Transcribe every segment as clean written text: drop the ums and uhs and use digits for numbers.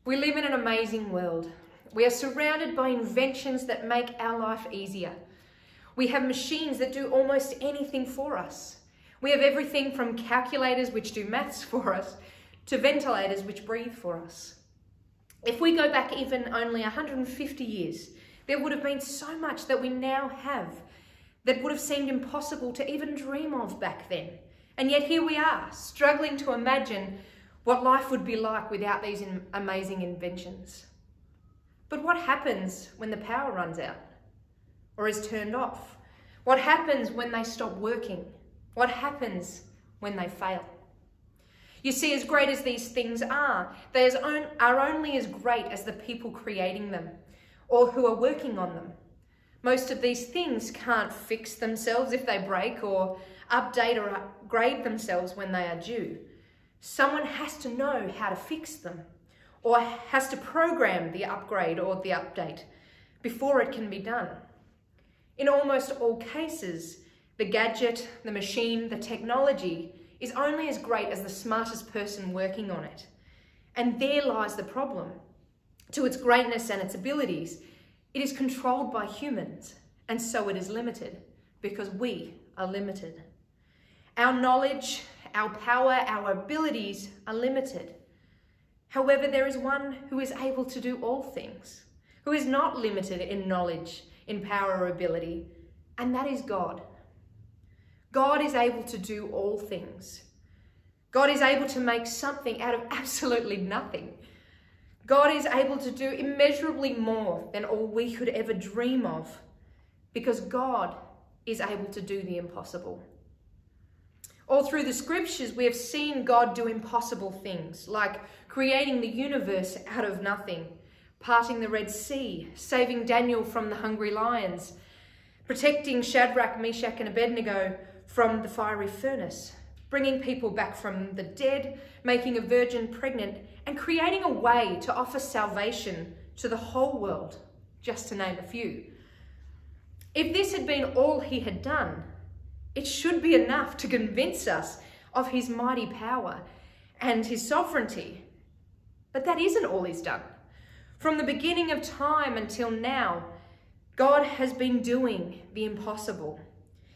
We live in an amazing world. We are surrounded by inventions that make our life easier. We have machines that do almost anything for us. We have everything from calculators which do maths for us to ventilators which breathe for us. If we go back even only 150 years, there would have been so much that we now have that would have seemed impossible to even dream of back then. And yet here we are, struggling to imagine what life would be like without these amazing inventions. But what happens when the power runs out or is turned off? What happens when they stop working? What happens when they fail? You see, as great as these things are, they are only as great as the people creating them or who are working on them. Most of these things can't fix themselves if they break or update or upgrade themselves when they are due. Someone has to know how to fix them or has to program the upgrade or the update before it can be done. In almost all cases, the gadget, the machine, the technology is only as great as the smartest person working on it. And there lies the problem. To its greatness and its abilities, it is controlled by humans, and so it is limited because we are limited. Our knowledge, our power, our abilities are limited. However, there is one who is able to do all things, who is not limited in knowledge, in power or ability, and that is God. God is able to do all things. God is able to make something out of absolutely nothing. God is able to do immeasurably more than all we could ever dream of, because God is able to do the impossible. All through the scriptures, we have seen God do impossible things, like creating the universe out of nothing, parting the Red Sea, saving Daniel from the hungry lions, protecting Shadrach, Meshach, and Abednego from the fiery furnace, bringing people back from the dead, making a virgin pregnant, and creating a way to offer salvation to the whole world, just to name a few. If this had been all he had done, it should be enough to convince us of his mighty power and his sovereignty. But that isn't all he's done. From the beginning of time until now, God has been doing the impossible.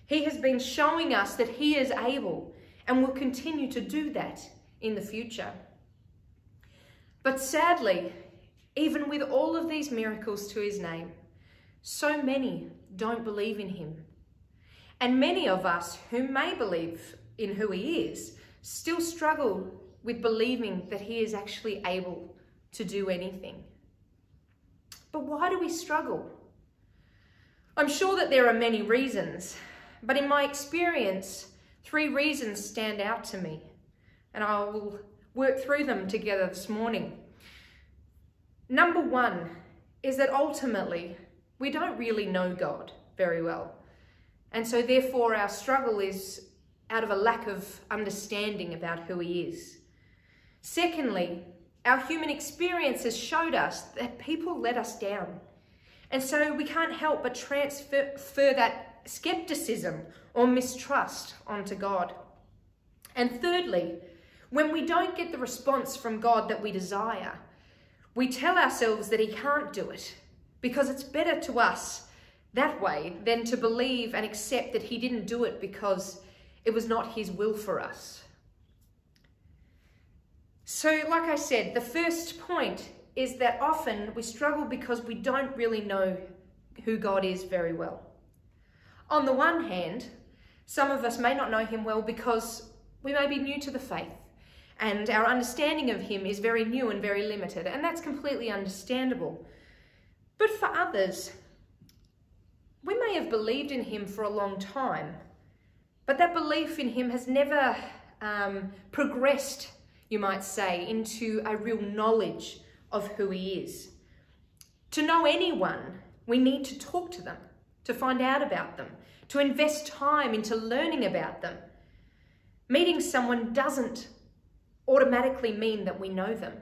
He has been showing us that he is able and will continue to do that in the future. But sadly, even with all of these miracles to his name, so many don't believe in him. And many of us who may believe in who he is still struggle with believing that he is actually able to do anything. But why do we struggle? I'm sure that there are many reasons, but in my experience, 3 reasons stand out to me, and I will work through them together this morning. Number 1 is that ultimately we don't really know God very well. And so therefore our struggle is out of a lack of understanding about who he is. Secondly, our human experience has showed us that people let us down. And so we can't help but transfer that skepticism or mistrust onto God. And thirdly, when we don't get the response from God that we desire, we tell ourselves that he can't do it because it's better to us that way than to believe and accept that he didn't do it because it was not his will for us. So, like I said, the first point is that often we struggle because we don't really know who God is very well. On the one hand, some of us may not know him well because we may be new to the faith and our understanding of him is very new and very limited, and that's completely understandable. But for others, we may have believed in him for a long time, but that belief in him has never progressed, you might say, into a real knowledge of who he is. To know anyone, we need to talk to them, to find out about them, to invest time into learning about them. Meeting someone doesn't automatically mean that we know them.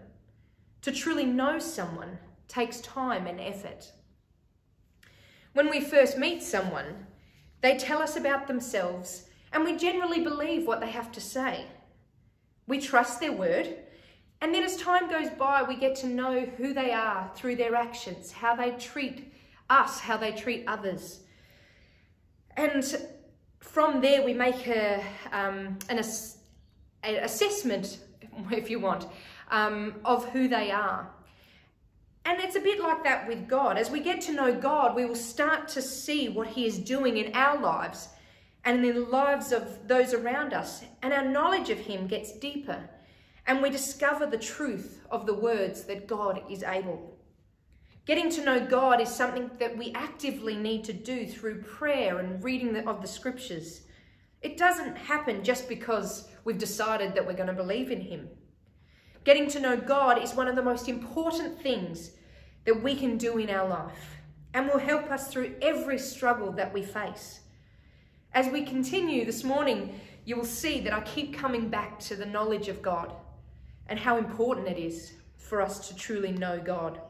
To truly know someone takes time and effort. When we first meet someone, they tell us about themselves and we generally believe what they have to say. We trust their word And then as time goes by, we get to know who they are through their actions, how they treat us, how they treat others. And from there, we make an assessment, if you want, of who they are. And it's a bit like that with God. As we get to know God, we will start to see what he is doing in our lives and in the lives of those around us. And our knowledge of him gets deeper. And we discover the truth of the words that God is able. Getting to know God is something that we actively need to do through prayer and reading of the scriptures. It doesn't happen just because we've decided that we're going to believe in him. Getting to know God is one of the most important things that we can do in our life and will help us through every struggle that we face. As we continue this morning, you will see that I keep coming back to the knowledge of God and how important it is for us to truly know God.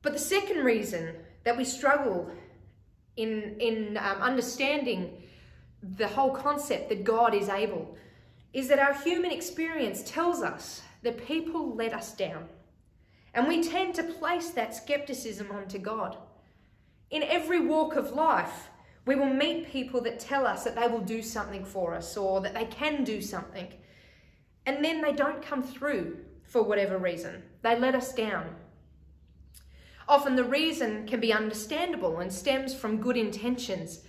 But the second reason that we struggle in understanding the whole concept that God is able is that our human experience tells us that people let us down. And we tend to place that skepticism onto God. In every walk of life, we will meet people that tell us that they will do something for us or that they can do something. And then they don't come through for whatever reason. They let us down. Often the reason can be understandable and stems from good intentions.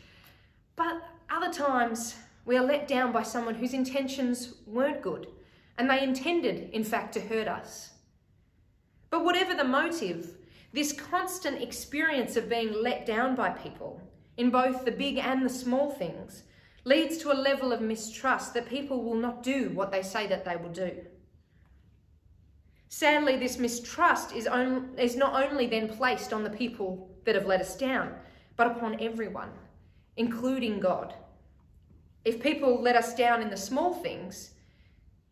But other times we are let down by someone whose intentions weren't good and they intended, in fact, to hurt us. But whatever the motive, this constant experience of being let down by people, in both the big and the small things, leads to a level of mistrust that people will not do what they say that they will do. Sadly, this mistrust is not only then placed on the people that have let us down, but upon everyone, including God. If people let us down in the small things,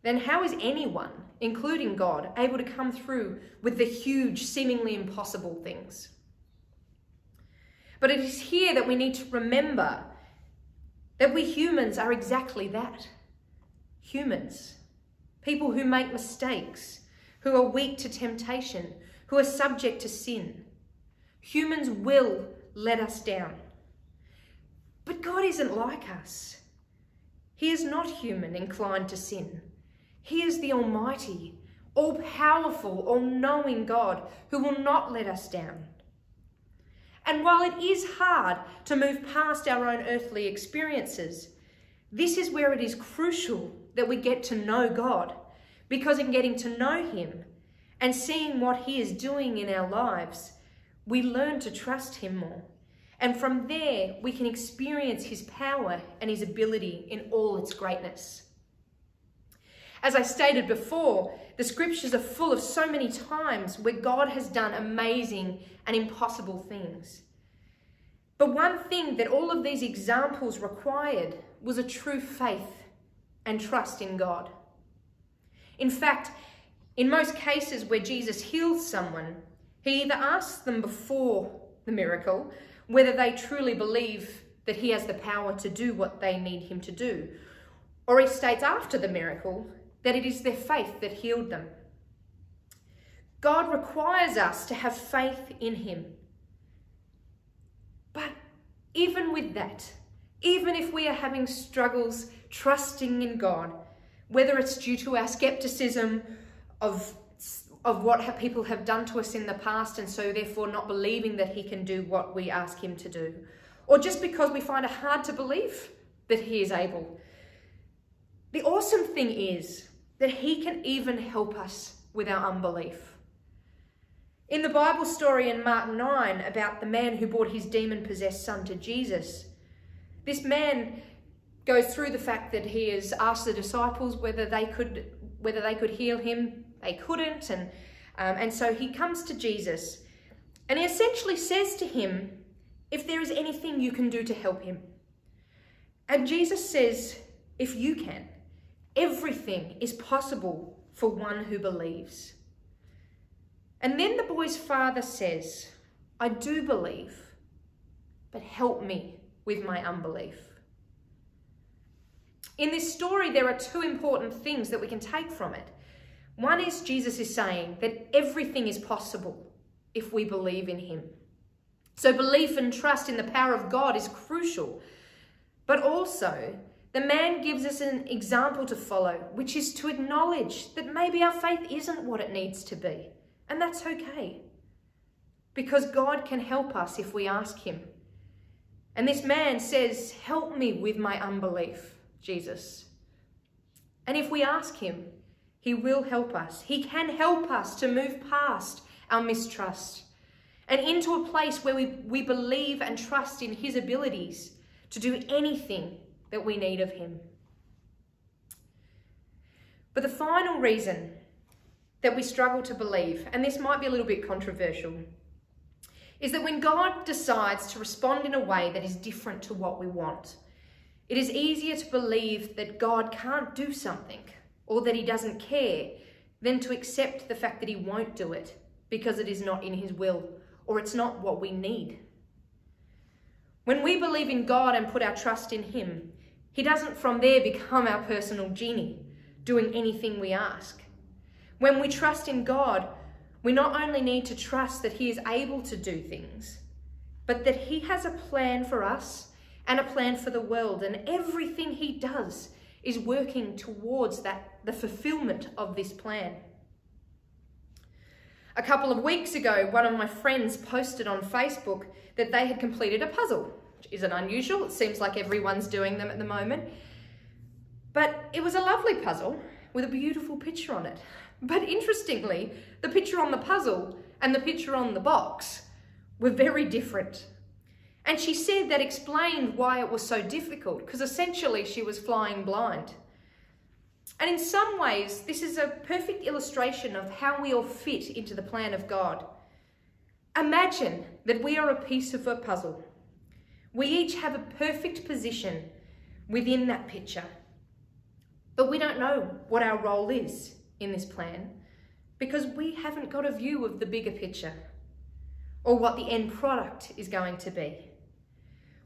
then how is anyone, including God, able to come through with the huge, seemingly impossible things? But it is here that we need to remember that we humans are exactly that. Humans. People who make mistakes, who are weak to temptation, who are subject to sin. Humans will let us down. But God isn't like us. He is not human, inclined to sin. He is the Almighty, all-powerful, all-knowing God who will not let us down. And while it is hard to move past our own earthly experiences, this is where it is crucial that we get to know God, because in getting to know him and seeing what he is doing in our lives, we learn to trust him more. And from there, we can experience his power and his ability in all its greatness. As I stated before, the scriptures are full of so many times where God has done amazing and impossible things. But one thing that all of these examples required was a true faith and trust in God. In fact, in most cases where Jesus heals someone, he either asks them before the miracle whether they truly believe that he has the power to do what they need him to do, or he states after the miracle that it is their faith that healed them. God requires us to have faith in him. But even with that, even if we are having struggles trusting in God, whether it's due to our skepticism of what people have done to us in the past and so therefore not believing that he can do what we ask him to do, or just because we find it hard to believe that he is able, the awesome thing is that he can even help us with our unbelief. In the Bible story in Mark 9 about the man who brought his demon-possessed son to Jesus, this man goes through the fact that he has asked the disciples whether they could heal him. They couldn't, and so he comes to Jesus, and he essentially says to him, if there is anything you can do to help him. And Jesus says, if you can, everything is possible for one who believes. And then the boy's father says, I do believe, but help me with my unbelief. In this story, there are two important things that we can take from it. One is Jesus is saying that everything is possible if we believe in him. So belief and trust in the power of God is crucial. But also, the man gives us an example to follow, which is to acknowledge that maybe our faith isn't what it needs to be. And that's okay. Because God can help us if we ask him. And this man says, "Help me with my unbelief, Jesus." And if we ask him, he will help us. He can help us to move past our mistrust and into a place where we believe and trust in his abilities to do anything that we need of him. But the final reason that we struggle to believe, and this might be a little bit controversial, is that when God decides to respond in a way that is different to what we want, it is easier to believe that God can't do something or that he doesn't care than to accept the fact that he won't do it because it is not in his will or it's not what we need. When we believe in God and put our trust in him, he doesn't from there become our personal genie, doing anything we ask. When we trust in God, we not only need to trust that he is able to do things, but that he has a plan for us and a plan for the world, and everything he does is working towards the fulfillment of this plan. A couple of weeks ago, one of my friends posted on Facebook that they had completed a puzzle, which isn't unusual. It seems like everyone's doing them at the moment. But it was a lovely puzzle with a beautiful picture on it. But interestingly, the picture on the puzzle and the picture on the box were very different. And she said that explained why it was so difficult, because essentially she was flying blind. And in some ways, this is a perfect illustration of how we all fit into the plan of God. Imagine that we are a piece of a puzzle. We each have a perfect position within that picture. But we don't know what our role is in this plan because we haven't got a view of the bigger picture or what the end product is going to be.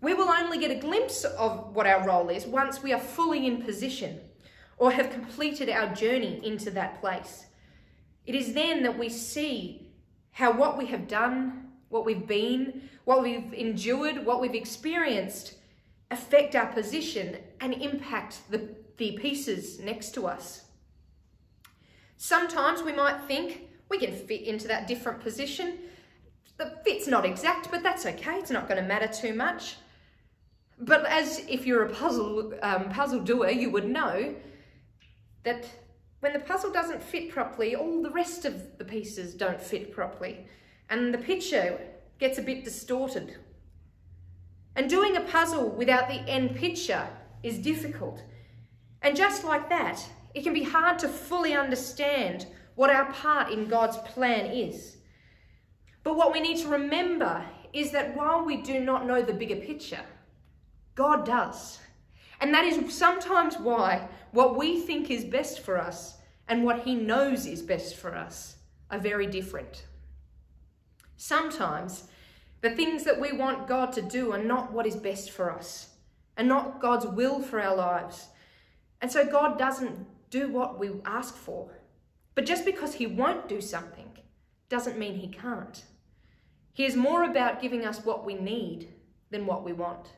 We will only get a glimpse of what our role is once we are fully in position or have completed our journey into that place. It is then that we see how what we have done, what we've been, what we've endured, what we've experienced affect our position and impact the pieces next to us. Sometimes we might think we can fit into that different position. The fit's not exact, but that's okay. It's not going to matter too much. But as if you're a puzzle doer, you would know that when the puzzle doesn't fit properly, all the rest of the pieces don't fit properly, and the picture gets a bit distorted. And doing a puzzle without the end picture is difficult. And just like that, it can be hard to fully understand what our part in God's plan is. But what we need to remember is that while we do not know the bigger picture, God does. And that is sometimes why what we think is best for us and what he knows is best for us are very different. Sometimes the things that we want God to do are not what is best for us and not God's will for our lives. And so God doesn't do what we ask for. But just because he won't do something doesn't mean he can't. He is more about giving us what we need than what we want.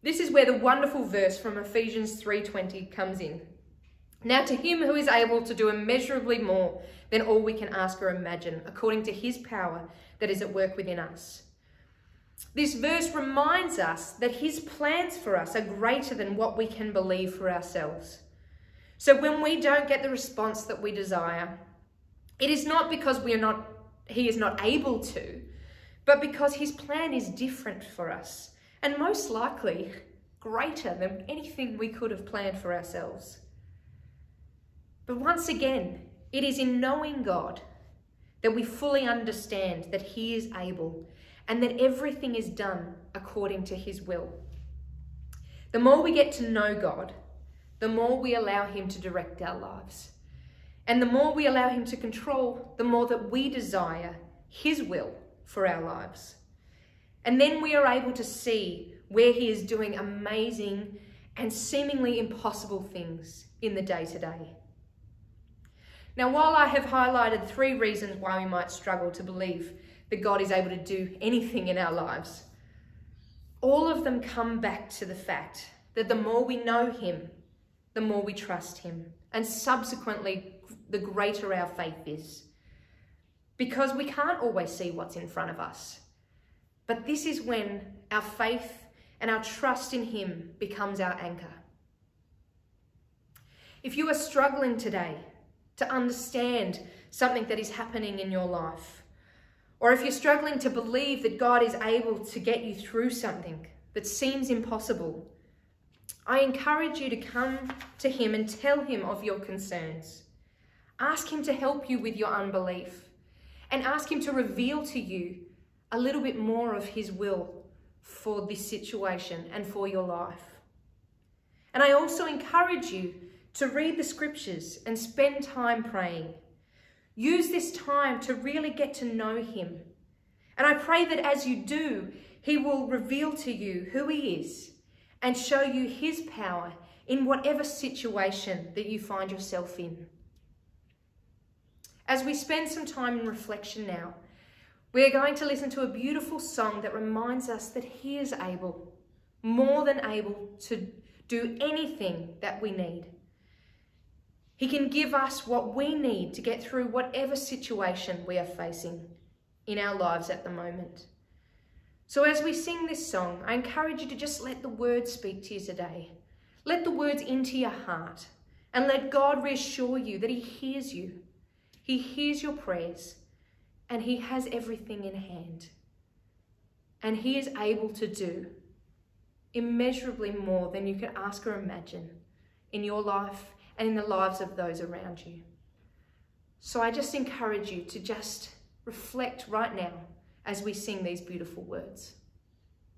This is where the wonderful verse from Ephesians 3:20 comes in. Now to him who is able to do immeasurably more than all we can ask or imagine, according to his power that is at work within us. This verse reminds us that his plans for us are greater than what we can believe for ourselves. So when we don't get the response that we desire, it is not because he is not able to, but because his plan is different for us, and most likely greater than anything we could have planned for ourselves. But once again, it is in knowing God that we fully understand that he is able and that everything is done according to his will. The more we get to know God, the more we allow him to direct our lives. And the more we allow him to control, the more that we desire his will for our lives. And then we are able to see where he is doing amazing and seemingly impossible things in the day-to-day. Now, while I have highlighted 3 reasons why we might struggle to believe that God is able to do anything in our lives, all of them come back to the fact that the more we know him, the more we trust him, and subsequently, the greater our faith is. Because we can't always see what's in front of us. But this is when our faith and our trust in him becomes our anchor. If you are struggling today to understand something that is happening in your life, or if you're struggling to believe that God is able to get you through something that seems impossible, I encourage you to come to him and tell him of your concerns. Ask him to help you with your unbelief, and ask him to reveal to you a little bit more of his will for this situation and for your life. And I also encourage you to read the scriptures and spend time praying. Use this time to really get to know him. And I pray that as you do, he will reveal to you who he is and show you his power in whatever situation that you find yourself in. As we spend some time in reflection now, we are going to listen to a beautiful song that reminds us that he is able, more than able, to do anything that we need. He can give us what we need to get through whatever situation we are facing in our lives at the moment. So as we sing this song, I encourage you to just let the words speak to you today. Let the words into your heart, and let God reassure you that he hears you. He hears your prayers, and he has everything in hand. And he is able to do immeasurably more than you can ask or imagine in your life and in the lives of those around you. So I just encourage you to just reflect right now as we sing these beautiful words.